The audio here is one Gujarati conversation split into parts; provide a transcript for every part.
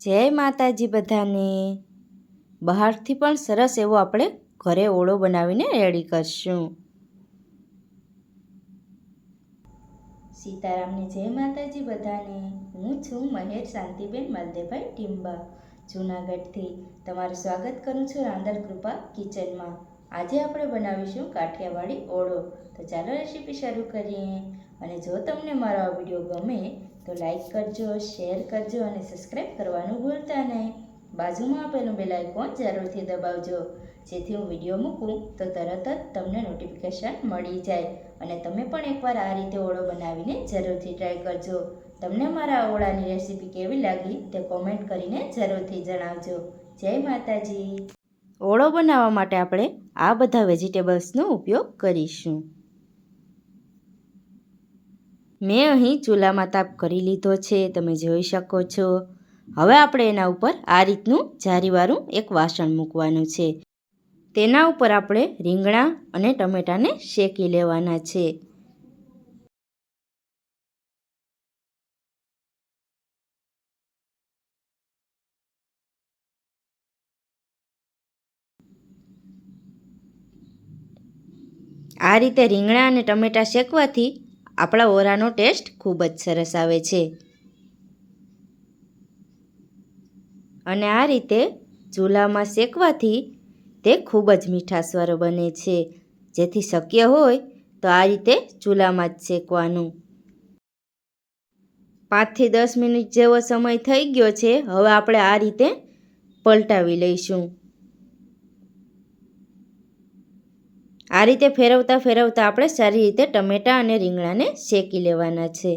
જય માતાજી બધાને। બહારથી પણ સરસ એવો આપણે ઘરે ઓળો બનાવીને રેડી કરશું। સીતારામને જય માતાજી બધાને। હું છું મહેર શાંતિબેન માલદેભાઈ ટીમ્બા જૂનાગઢથી। તમારું સ્વાગત કરું છું રાંદલ કૃપા કિચનમાં। આજે આપણે બનાવીશું કાઠિયાવાડી ઓળો। તો ચાલો રેસીપી શરૂ કરીએ। અને જો તમને મારો આ વિડીયો ગમે તો લાઈક કરજો, શેર કરજો અને સબસ્ક્રાઈબ કરવાનું ભૂલતા નહીં। બાજુમાં આપેલું બેલ આઇકોન જરૂરથી દબાવજો, જેથી હું વિડીયો મૂકું તો તરત જ તમને નોટિફિકેશન મળી જાય અને તમે પણ એકવાર આ રીતે ઓળો બનાવીને જરૂરથી ટ્રાય કરજો। તમને મારા ઓળાની રેસીપી કેવી લાગી તે કોમેન્ટ કરીને જરૂરથી જણાવજો। જય માતાજી। ઓળો બનાવવા માટે આપણે આ બધા વેજીટેબલ્સનો ઉપયોગ કરીશું। મેં અહીં ચૂલામાં તાપ કરી લીધો છે, તમે જોઈ શકો છો। હવે આપણે એના ઉપર આ રીતનું જારીવાળું એક વાસણ મૂકવાનું છે। તેના ઉપર આપણે રીંગણા અને ટમેટાને શેકી લેવાના છે। આ રીતે રીંગણા અને ટમેટાં શેકવાથી આપણા ઓળાનો ટેસ્ટ ખૂબ જ સરસ આવે છે। અને આ રીતે ચૂલામાં શેકવાથી તે ખૂબ જ મીઠાશવાળો બને છે। જેથી શક્ય હોય તો આ રીતે ચૂલામાં જ શેકવાનું। 5 થી 10 મિનિટ જેવો સમય થઈ ગયો છે। હવે આપણે આ રીતે પલટાવી લઈશું। આ રીતે ફેરવતા ફેરવતા આપણે સારી રીતે ટમેટાં અને રીંગણાને શેકી લેવાના છે।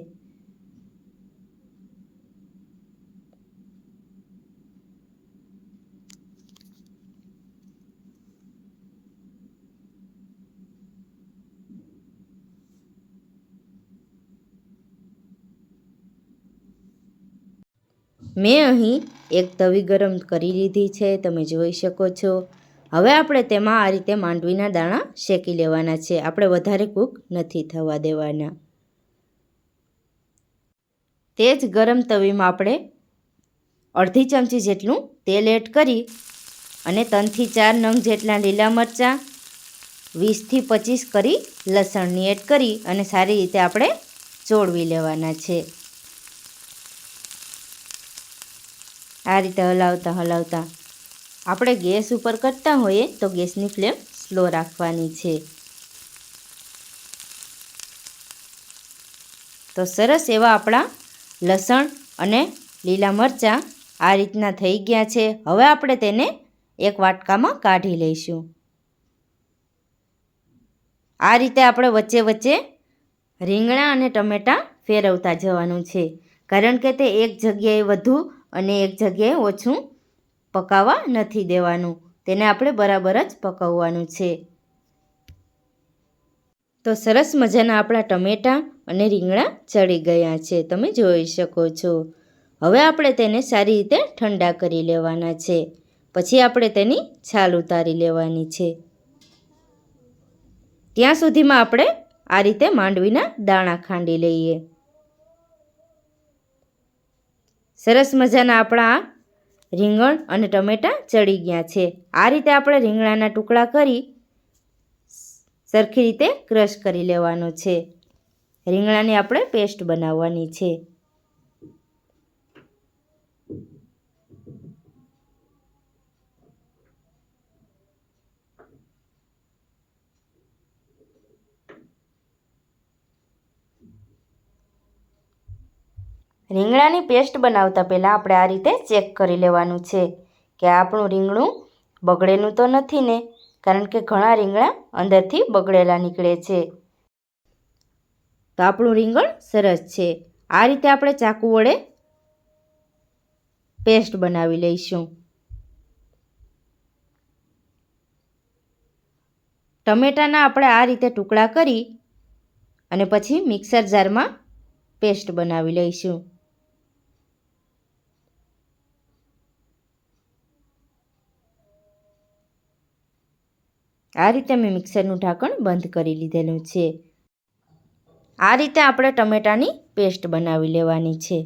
મેં અહીં એક તવી ગરમ કરી લીધી છે, તમે જોઈ શકો છો। હવે આપણે તેમાં આ રીતે માંડવીના દાણા શેકી લેવાના છે। આપણે વધારે કૂક નથી થવા દેવાના। તે જ ગરમ તવીમાં આપણે અડધી ચમચી જેટલું તેલ એડ કરી અને 3 થી 4 નંગ જેટલા લીલા મરચાં, 20 થી 25 કરી લસણની એડ કરી અને સારી રીતે આપણે ચોળવી લેવાના છે। આ રીતે હલાવતા હલાવતા આપણે ગેસ ઉપર કરતા હોઈએ તો ગેસની ફ્લેમ સ્લો રાખવાની છે। તો સરસ એવા આપણા લસણ અને લીલા મરચાં આ રીતના થઈ ગયા છે। હવે આપણે તેને એક વાટકામાં કાઢી લઈશું। આ રીતે આપણે વચ્ચે વચ્ચે રીંગણા અને ટમેટાં ફેરવતા જવાનું છે, કારણ કે તે એક જગ્યાએ વધુ અને એક જગ્યાએ ઓછું પકાવવા નથી દેવાનું। તેને આપણે બરાબર જ પકાવવાનું છે। તો સરસ મજાના આપણા ટમેટાં અને રીંગણા ચડી ગયા છે, તમે જોઈ શકો છો। હવે આપણે તેને સારી રીતે ઠંડા કરી લેવાના છે, પછી આપણે તેની છાલ ઉતારી લેવાની છે। ત્યાં સુધીમાં આપણે આ રીતે માંડવીના દાણા ખાંડી લઈએ। સરસ મજાના આપણા રીંગણ અને ટમેટાં ચડી ગયા છે। આ રીતે આપણે રીંગણાના ટુકડા કરી સરખી રીતે ક્રશ કરી લેવાનો છે। રીંગણાની આપણે પેસ્ટ બનાવવાની છે। રીંગણાની પેસ્ટ બનાવતા પહેલાં આપણે આ રીતે ચેક કરી લેવાનું છે કે આપણું રીંગણું બગડેલું તો નથી ને, કારણ કે ઘણા રીંગણા અંદરથી બગડેલા નીકળે છે। તો આપણું રીંગણ સરસ છે। આ રીતે આપણે ચાકુ વડે પેસ્ટ બનાવી લઈશું। ટમેટાના આપણે આ રીતે ટુકડા કરી અને પછી મિક્સર જારમાં પેસ્ટ બનાવી લઈશું। આ રીતે મેં મિક્સરનું ઢાંકણ બંધ કરી લીધેલું છે। આ રીતે આપણે ટમેટાની પેસ્ટ બનાવી લેવાની છે।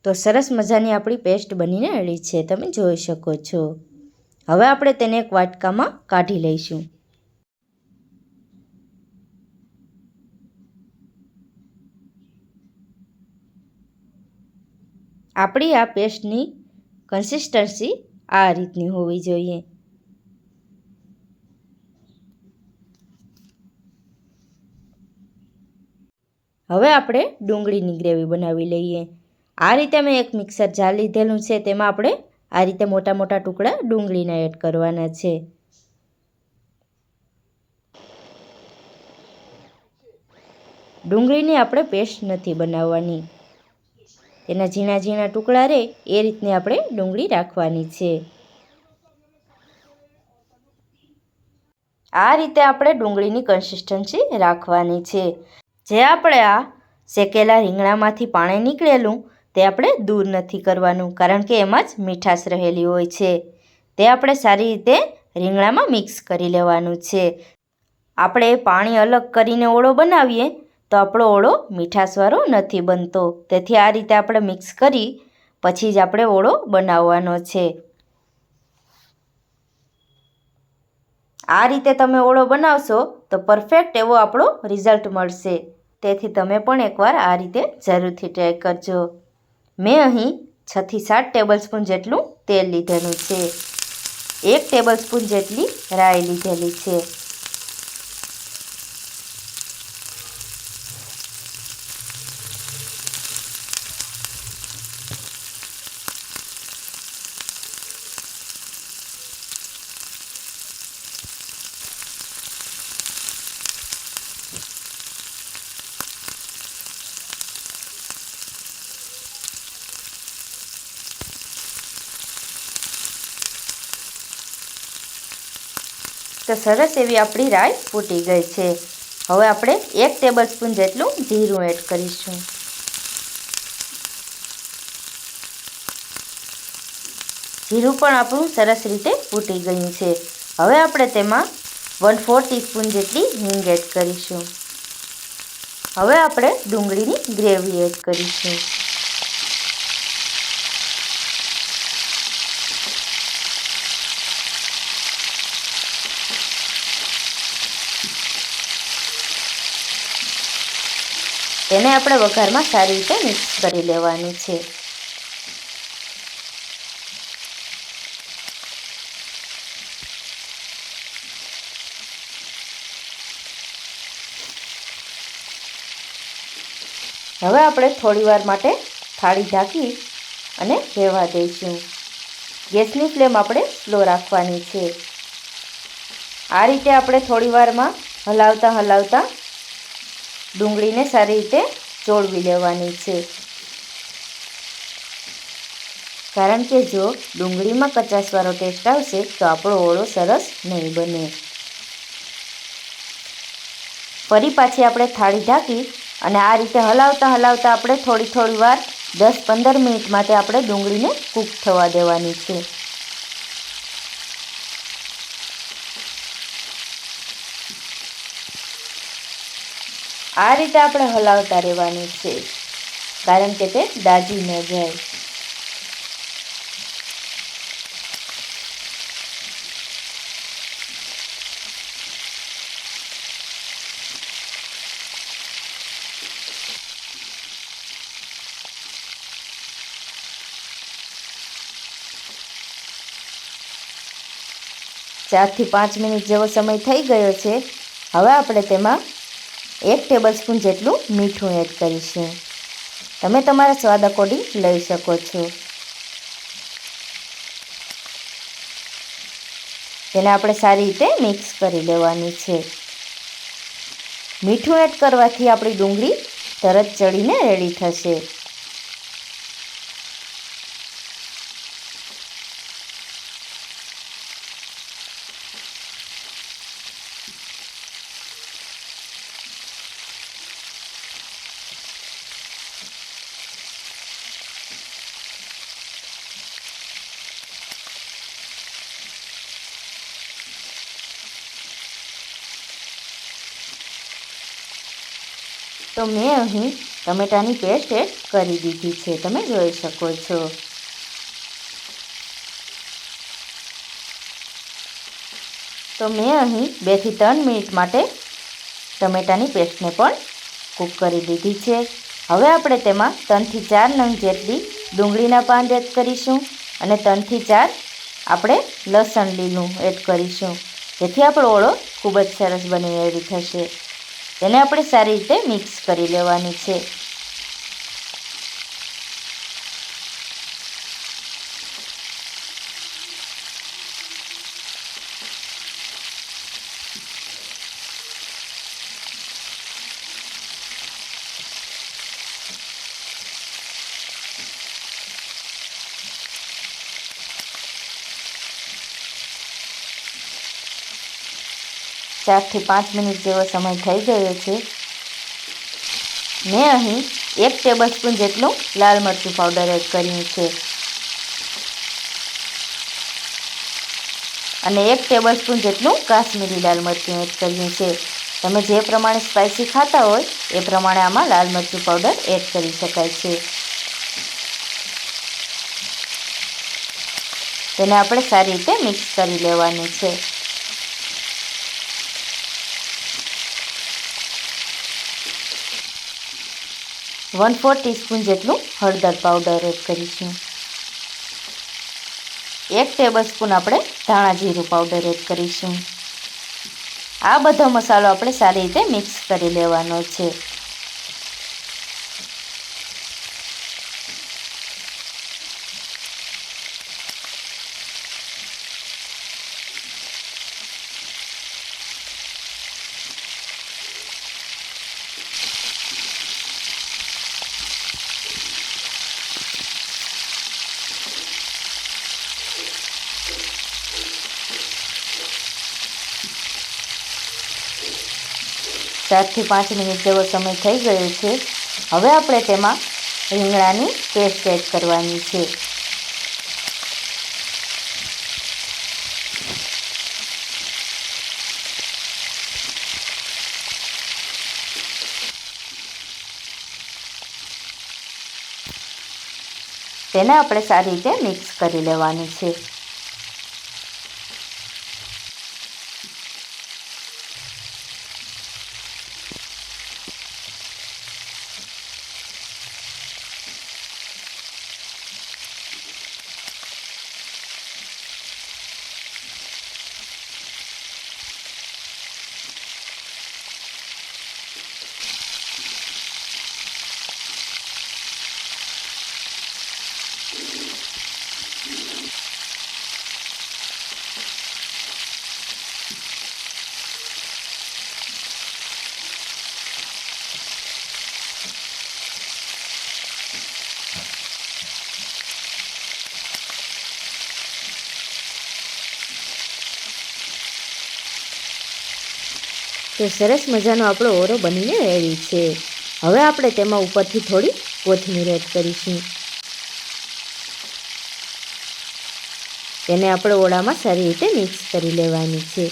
તો સરસ મજાની આપણી પેસ્ટ બનીને રેડી છે, તમે જોઈ શકો છો. હવે આપણે તેને એક વાટકામાં કાઢી લઈશું. આપણી આ પેસ્ટની કન્સિસ્ટન્સી આ રીતની હોવી જોઈએ. હવે આપણે ડુંગળીની ગ્રેવી બનાવી લઈએ. આ રીતે મેં એક મિક્સર જાર લીધેલું છે, તેમાં આપણે આ રીતે મોટા મોટા ટુકડા ડુંગળીના એડ કરવાના છે. ડુંગળીની આપણે પેસ્ટ નથી બનાવવાની, તેના ઝીણા ઝીણા ટુકડા રહે એ રીતની આપણે ડુંગળી રાખવાની છે. આ રીતે આપણે ડુંગળીની કન્સિસ્ટન્સી રાખવાની છે. જે આપણે આ શેકેલા રીંગણામાંથી પાણી નીકળેલું તે આપણે દૂર નથી કરવાનું, કારણ કે એમાં જ મીઠાશ રહેલી હોય છે. તે આપણે સારી રીતે રીંગણામાં મિક્સ કરી લેવાનું છે. આપણે પાણી અલગ કરીને ઓળો બનાવીએ તો આપણો ઓળો મીઠાશવાળો નથી બનતો. તેથી આ રીતે આપણે મિક્સ કરી પછી જ આપણે ઓળો બનાવવાનો છે. આ રીતે તમે ઓળો બનાવશો તો પરફેક્ટ એવો આપણો રિઝલ્ટ મળશે. તેથી તમે પણ એકવાર આ રીતે જરૂરથી ટ્રાય કરજો. મેં અહીં 6 થી 7 ટેબલસ્પૂન જેટલું તેલ લીધેલું છે. 1 ટેબલસ્પૂન જેટલી રાઈ લીધેલી છે. તો સરસ એવી આપણી રાઈ ફૂટી ગઈ છે. હવે આપણે 1 ટેબલસ્પૂન જેટલું જીરું એડ કરીશું. જીરું પણ આપણું સરસ રીતે ફૂટી ગયું છે. હવે આપણે તેમાં 1/4 ટીસ્પૂન જેટલી હિંગ એડ કરીશું. હવે આપણે ડુંગળીની ગ્રેવી એડ કરીશું. તેને આપણે વઘારમાં સારી રીતે મિક્સ કરી લેવાનું છે. હવે આપણે થોડીવાર માટે થાળી ઢાંકી અને રહેવા દઈશું. ગેસની ફ્લેમ આપણે સ્લો રાખવાની છે. આ રીતે આપણે થોડીવારમાં હલાવતા ડુંગળીને સારી રીતે ચોળવી લેવાની છે. કારણ કે જો ડુંગળીમાં કચાશવાળો ટેસ્ટ આવશે તો આપણો ઓળો સરસ નહીં બને. ફરી પાછી આપણે થાળી ઢાંકી અને આ રીતે હલાવતા આપણે થોડી વાર 10-15 મિનિટ માટે આપણે ડુંગળીને કૂક થવા દેવાની છે. આ રીતે આપણે હલાવતા રહેવાનું છે, કારણ કે તે દાજી ન જાય. ચારથી 5 મિનિટ જેવો સમય થઈ ગયો છે. હવે આપણે તેમાં 1 ટેબલસ્પૂન જેટલું મીઠું એડ કરીશું. તમે તમારા સ્વાદ અકોર્ડિંગ લઈ શકો છો. તેને આપણે સારી રીતે મિક્સ કરી લેવાનું છે. મીઠું એડ કરવાથી આપણી ડુંગળી તરત ચડીને રેડી થશે. તો મેં અહીં ટમેટાની પેસ્ટ એડ કરી દીધી છે, તમે જોઈ શકો છો. તો મેં અહીં 2 થી 3 મિનિટ માટે ટમેટાની પેસ્ટને પણ કૂક કરી દીધી છે. હવે આપણે તેમાં 3 થી 4 નંગ જેટલી ડુંગળીના પાન એડ કરીશું અને 3 થી 4 આપણે લસણ લીલું એડ કરીશું, જેથી આપણો ઓળો ખૂબ જ સરસ બની રેડી થશે. તેને આપણે સારી રીતે મિક્સ કરી લેવાની છે. ચાર થી 5 મિનિટ જેવો સમય થઈ ગયો છે. મેં અહીં 1 ટેબલસ્પૂન જેટલું લાલ મરચું પાવડર એડ કર્યું છે અને 1 ટેબલસ્પૂન જેટલું કાશ્મીરી લાલ મરચું એડ કર્યું છે. તમે જે પ્રમાણે સ્પાઇસી ખાતા હોય એ પ્રમાણે આમાં લાલ મરચું પાવડર એડ કરી શકાય છે. તેને આપણે સારી રીતે મિક્સ કરી લેવાનું છે. 1/4 ટીસ્પૂન જેટલું હળદર પાવડર એડ કરીશું. 1 ટેબલસ્પૂન આપણે ધાણા જીરું પાવડર એડ કરીશું. આ બધો મસાલો આપણે સારી રીતે મિક્સ કરી લેવાનો છે. ચાર થી 5 મિનિટ જેવો સમય થઈ ગયો છે. હવે આપણે તેમાં રીંગણાની પેસ્ટ એડ કરવાની છે. તેને આપણે સારી રીતે મિક્સ કરી લેવાની છે. તો સરસ મજાનો આપણો ઓળો બનીને રેડી છે. હવે આપણે તેમાં ઉપરથી થોડી કોથમીર એડ કરીશું. તેને આપણે ઓળામાં સારી રીતે મિક્સ કરી લેવાની છે.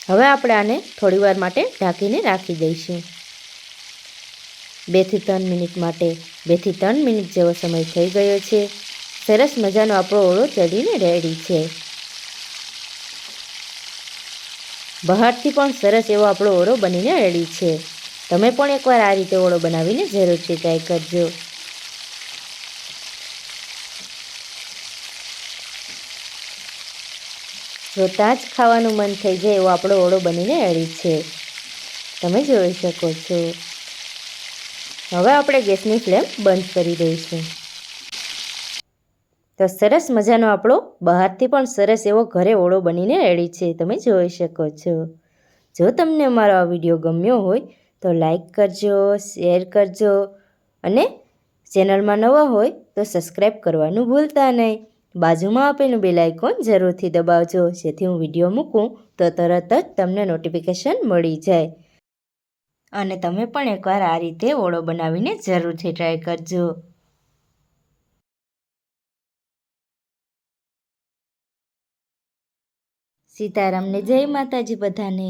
હવે આપણે આને થોડીવાર માટે ઢાંકીને રાખી દઈશું. 2 થી 3 મિનિટ માટે. 2 થી 3 મિનિટ જેવો સમય થઈ ગયો છે. સરસ મજાનો આપણો ઓળો ચડીને રેડી છે. બહારથી પણ સરસ એવો આપણો ઓળો બનીને રેડી છે. તમે પણ એકવાર આ રીતે ઓળો બનાવીને જરૂરથી ટ્રાય કરજો. જોતાં જ ખાવાનું મન થઈ જાય એવો આપણો ઓળો બનીને રેડી છે. તમે જોઈ શકો છો. હવે આપણે ગેસની ફ્લેમ બંધ કરી દઈશું. તો સરસ મજાનો આપણો બહારથી પણ સરસ એવો ઘરે ઓળો બનીને રેડી છે, તમે જોઈ શકો છો. જો તમને અમારો આ વિડીયો ગમ્યો હોય તો લાઈક કરજો, શેર કરજો અને ચેનલમાં નવા હોય તો સબસ્ક્રાઈબ કરવાનું ભૂલતા નહીં. બાજુમાં આપેલું બેલ આઇકોન જરૂરથી દબાવજો, જેથી હું વિડીયો મૂકું તો તરત જ તમને નોટિફિકેશન મળી જાય. અને તમે પણ એકવાર આ રીતે ઓળો બનાવીને જરૂરથી ટ્રાય કરજો. સીતારામને જય માતાજી બધાને.